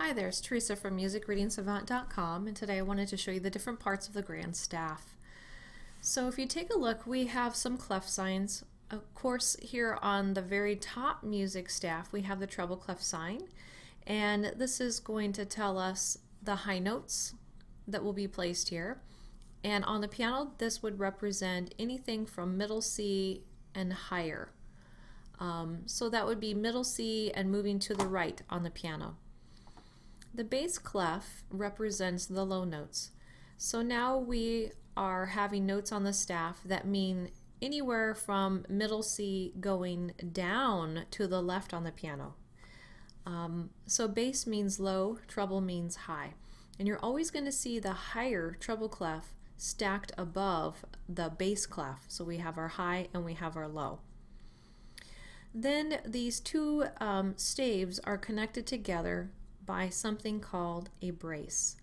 Hi there, it's Teresa from musicreadingsavant.com, and today I wanted to show you the different parts of the Grandstaff. So if you take a look, we have some clef signs. Of course, here on the very top music staff we have the treble clef sign, and this is going to tell us the high notes that will be placed here. And on the piano, this would represent anything from middle C and higher. So that would be middle C and moving to the right on the piano. The bass clef represents the low notes. So now we are having notes on the staff that mean anywhere from middle C going down to the left on the piano. So bass means low, treble means high. And you're always going to see the higher treble clef stacked above the bass clef. So we have our high and we have our low. Then these two staves are connected together by something called a brace.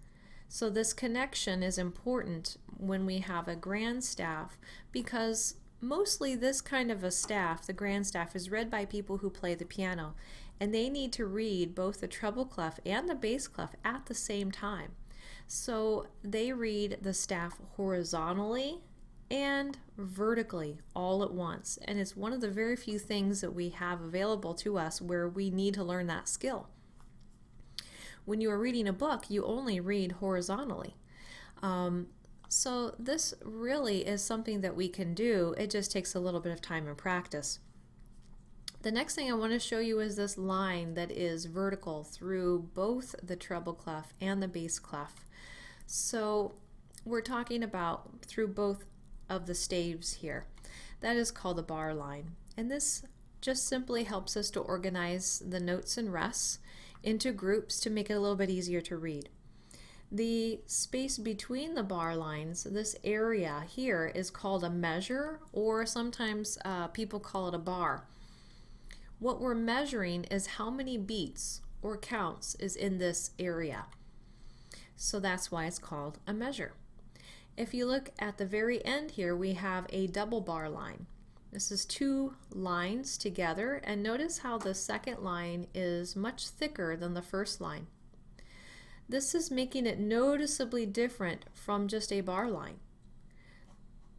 So this connection is important when we have a grandstaff, because mostly this kind of a staff, the grandstaff, is read by people who play the piano, and they need to read both the treble clef and the bass clef at the same time. So they read the staff horizontally and vertically all at once, and it's one of the very few things that we have available to us where we need to learn that skill. When you are reading a book, you only read horizontally. So this really is something that we can do. It just takes a little bit of time and practice. The next thing I want to show you is this line that is vertical through both the treble clef and the bass clef. So we're talking about through both of the staves here. That is called a bar line. And this just simply helps us to organize the notes and rests into groups to make it a little bit easier to read. The space between the bar lines, this area here, is called a measure, or sometimes people call it a bar. What we're measuring is how many beats or counts is in this area. So that's why it's called a measure. If you look at the very end here, we have a double bar line. This is two lines together, and notice how the second line is much thicker than the first line. This is making it noticeably different from just a bar line.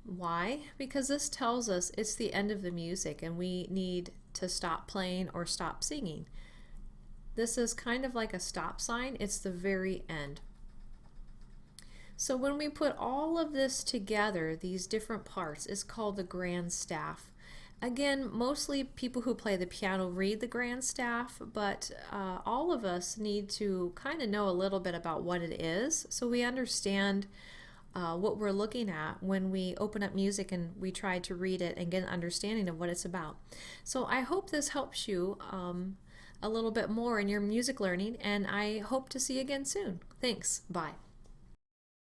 Why? Because this tells us it's the end of the music and we need to stop playing or stop singing. This is kind of like a stop sign. It's the very end. So when we put all of this together, these different parts, it's called the grandstaff. Again, mostly people who play the piano read the grandstaff, but all of us need to kind of know a little bit about what it is so we understand what we're looking at when we open up music and we try to read it and get an understanding of what it's about. So I hope this helps you a little bit more in your music learning, and I hope to see you again soon. Thanks. Bye.